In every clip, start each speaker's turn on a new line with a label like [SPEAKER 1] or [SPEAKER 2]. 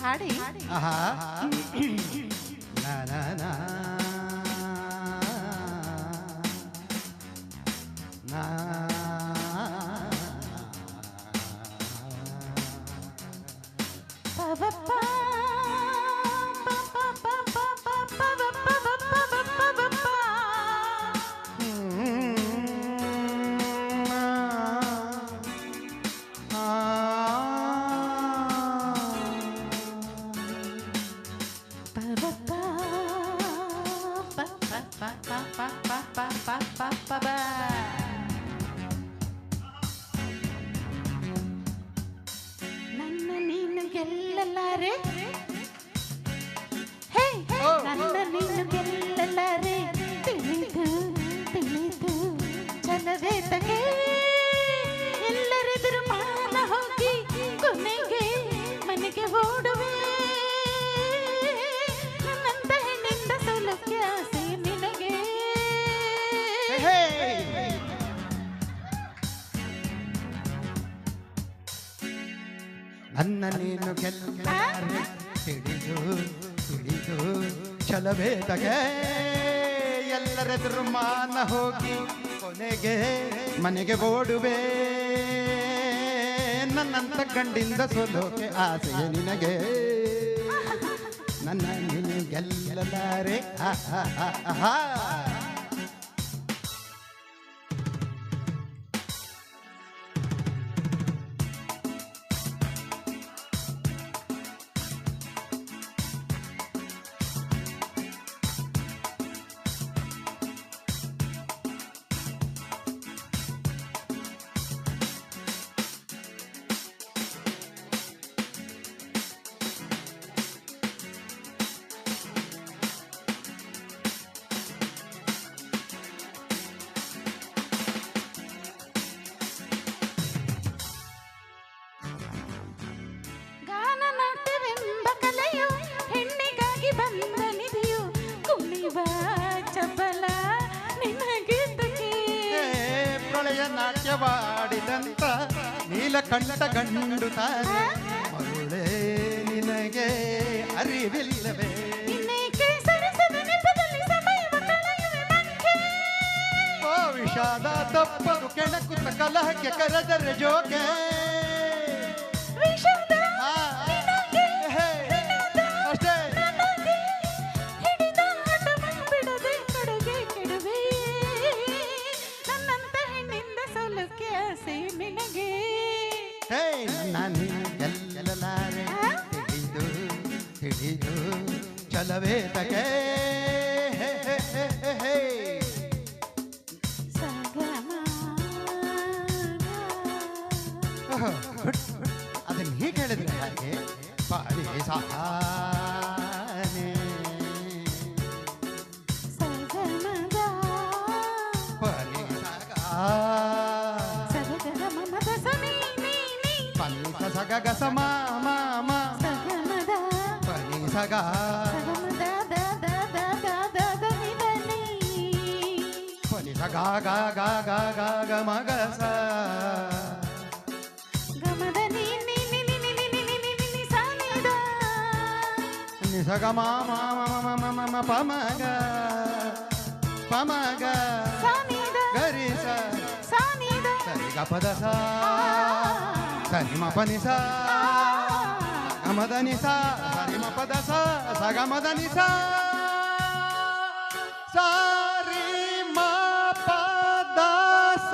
[SPEAKER 1] ಹಾಡಿ ನನ್ನ ನೀನು ಗೆಲ್ಲಲಾರೆ, ಹೇ ನನ್ನ ನೀನು ಗೆಲ್ಲಲಾರೆ, ತಿಳಿದು ತಿಳಿದು ಚಲವೇ ತಗೆ ಎಲ್ಲರೆದುರು ಮಾನ ಹೋಗಿ ಕೊನೆಗೆ ಮನೆಗೆ ಓಡುವೆ. ನನ್ನಂತ ಹೆಣ್ಣಿಂದ ಸೌಲಭ್ಯ ಆಸೆ ನಿನಗೆ.
[SPEAKER 2] ನನ್ನ ನೀನು ಗೆಲ್ಲಲಾರೆ, ತಿಳಿದು ತಿಳಿದು ಛಲವೇ ತಗೆ ಎಲ್ಲರೆದುರು ಮಾನ ಹೋಗಿ ಕೊನೆಗೆ ಮನೆಗೆ ಓಡುವೆ. ನನ್ನಂತ ಗಂಡಿಂದ ಸೋಲೋಕೆ ಆಸೆ ನಿನಗೆ. ನನ್ನ ನೀನು ಗೆಲ್ಲಲಾರೆ.
[SPEAKER 1] ಗಾನನಾಟ್ಯವೆಂಬ ಕಲೆಯು ಹೆಣ್ಣಿಗಾಗಿ ಬಂದ ನಿಧಿಯು, ಕುಣಿವ ಚಪಲ ನಿನಗೆ ತಗೆ.
[SPEAKER 2] ಪ್ರಳಯ ನಾಟ್ಯವಾಡಿದಂತ ನೀಲಕಂಠ ಗಂಡು ತಾನೆ ಮರುಳೇ ನಿನಗೆ ಅರಿವಿಲ್ಲವೇ.
[SPEAKER 1] ಇನ್ನೇಕೆ ಸರಸದ ನೆಪದಲ್ಲಿ ಸಮಯವ ಕಳೆಯುವೆ ಮಂಕೆ.
[SPEAKER 2] ಓ ವಿಷಾದ ತಪ್ಪದು ಕೆಣಕುತ್ತ ಕಲಹಕ್ಕೆ ಕರೆದರೆ ಜೋಕೆ.
[SPEAKER 1] ವಿಷಾದ ನಿನಗೆ ವಿನೋದ
[SPEAKER 2] ಅಷ್ಟೇ
[SPEAKER 1] ನನಗೆ ಹಿಡಿದ ಹಠ ಬಿಡದೆ ಕಡೆಗೆ ಕೆಡುವೆ. ನನ್ನಂತ ಹೆಣ್ಣಿಂದ ಸೋಲಕ್ಕೆ ಆಸೆ ನಿನಗೆ.
[SPEAKER 2] ಹೇ ನಾನು ಗೆಲ್ಲಲಾರೆ, ತಿಳಿದು ತಿಳಿದು ಛಲವೇ ತಗೆ. ಅದನ್ನು ಹೀಗೆ ಹೇಳಿದ್ರೆ ಹಾಗೆ ಬಾರಿ ಸಹಾನೆ
[SPEAKER 1] ಸಗಮದ
[SPEAKER 2] ಪನಿ ಸಗ
[SPEAKER 1] ಸಗದ ಮಮದ ಸನಿ ನೀ
[SPEAKER 2] ಪನಿ ಸಗ ಗಸ ಮಾಮ
[SPEAKER 1] ಸಗಮದ
[SPEAKER 2] ಪನಿ ಸಗ
[SPEAKER 1] ಸಗಮದ ದ ದ ದ ದ ದ ದ ನಿ ದ ನಿ
[SPEAKER 2] ಪನಿ ಸಗ ಗ ಗ ಗ ಗ ಗ ಮಗ ಸ
[SPEAKER 1] ಗಮದ ನಿ ನಿ ನಿ ನಿ ನಿ ನಿ ನಿ ನಿ ನಿ ನಿ ಸ ನಿ ದ
[SPEAKER 2] ನಿ ಸಗ ಮ ಮ ಮ ಮ ಮ ಮ ಮ ಪ ಮ ಗ ಪ ಮ ಗ
[SPEAKER 1] ಸ ನಿ ದ
[SPEAKER 2] ಗರಿ ಸ
[SPEAKER 1] ಸ ನಿ ದ
[SPEAKER 2] ಸರಿ ಗ ಪದ ಸ ಸರಿ ಮ ಪ ನಿ ಸ ಗ ಮ ದ ನಿ ಸ ಸರಿ ಮ ಪದ ಸ ಸ ಗ ಮ ದ ನಿ ಸ ಸರಿ ಮ ಪದ ಸ.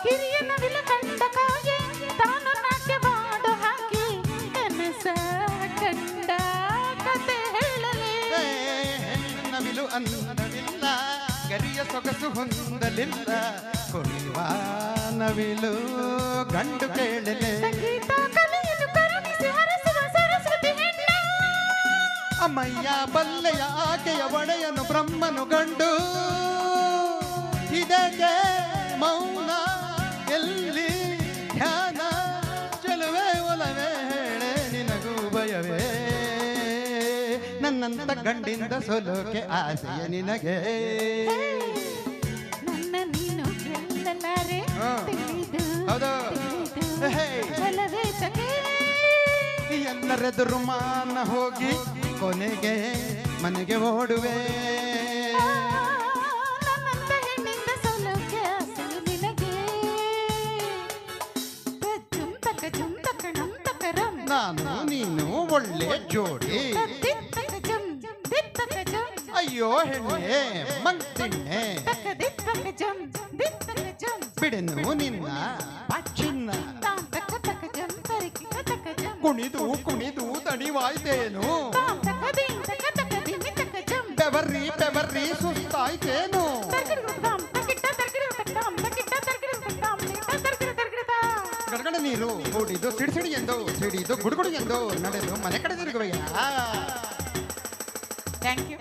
[SPEAKER 1] ಕಿರಿಯನ ವಿಲ ಕಂಡ ಕಾಗೆ ತಾನು ನಾಟ್ಯವಾಡು ಹಾಗೆ ಕನಸ ಕಂಡ ಕತೆ ಹೇಳಲೇ.
[SPEAKER 2] ನವಿಲು ಅಂದವಿಲ್ಲ ಗರಿಯ ಸೊಗಸು ಹೊಂದಲಿಲ್ಲ ಕುಣಿವ ನವಿಲು ಗಂಡು ಕೇಳಲೆ.
[SPEAKER 1] ಸಂಗೀತ ಕಲೆಯನ್ನು ಕರುಣಿಸಿ ಹರಸುವ ಸರಸ್ವತಿ ಹೆಣ್ಣು.
[SPEAKER 2] ಅಮ್ಮಯ್ಯ ಬಲ್ಲೆಯ ಆಕೆಯ ಒಡೆಯನು ಬ್ರಹ್ಮನು ಗಂಡು. ಇದಕ್ಕೆ ಮೌನ ಎಲ್ಲಿ ಧ್ಯಾನ ಚೆಲುವೆ ಒಲವೇ ಹೇಳೆ ನಿನಗೂ ಭಯವೇ. ನನ್ನಂತ ಗಂಡಿಂದ ಸೋಲೋಕೆ ಆಸೆಯ ನಿನಗೆ
[SPEAKER 1] ನನ್ನ ನೀನು ಗೆಲ್ಲಲಾರೆ ತಿಳಿದು
[SPEAKER 2] ಹೌದು ಹೇ.
[SPEAKER 1] ಒಲವೇ ಸಖಿ
[SPEAKER 2] ಎಲ್ಲರೆದುರು ಮಾನ ಹೋಗಿ ಕೊನೆಗೆ ಮನೆಗೆ ಓಡುವೆ
[SPEAKER 1] ನನ್ನಂತ ಹೆಣ್ಣಿಂದ ಸೋಲೋಕೆ ಆಸೆ ನಿನಗೆ ಜುಮ್ ತಕ ನಮ್ ತಕರಂ
[SPEAKER 2] ನಾನು ನೀನು ಒಳ್ಳೆ ಜೋಡಿ
[SPEAKER 1] ದಿತ್ತಕ ಜುಮ್ ದಿತ್ತಕ ಜುಮ್
[SPEAKER 2] ಅಯ್ಯೋ ಹೆಣ್ಣೆ ಮಂತಿಣ್ಣೆ
[SPEAKER 1] ದಿತ್ತಕ ಜುಮ್ ದಿತ್ತಕ ಜುಮ್
[SPEAKER 2] ಬಿಡೆನು ನಿನ್ನ ಚಿನ್ನ
[SPEAKER 1] ತಾಂ ತಕ ತಕ ಜುಮ್ ತರಿಕಿತ ತಕ ಜುಮ್
[SPEAKER 2] ಕುಣಿದು ಕುಣಿದು ದಣಿವಾಯ್ತೇನು
[SPEAKER 1] ತಾಂ ತಕ ದಿಂ ತಕ ತಕ ದಿಮಿ ತಕ ಜುಮ್
[SPEAKER 2] ಬೆವರ್ರಿ ಸುಸ್ತಾಯ್ತೇನು
[SPEAKER 1] ತರ್ಗಿಡುತ್ತಾಂ ತಕಿಟ್ಟ ತರ್ಗಿಡುತ್ತಾಂ ತಕಿಟ್ಟ ತರ್ಗಿಡುತ್ತಾಂ ತರ್ಗಿಡುತ್ತಾ
[SPEAKER 2] ಗಡಗಡ ನೀರು ಓಡಿದು ಸಿಡಿಸಿಡಿ ಎಂದು ಸಿಡಿದು ಗುಡುಗುಡು ಎಂದು ನಡೆದು ಮನೆ ಕಡೆ ತಿರುಗುವೆಯಾ
[SPEAKER 1] ಥ್ಯಾಂಕ್ ಯು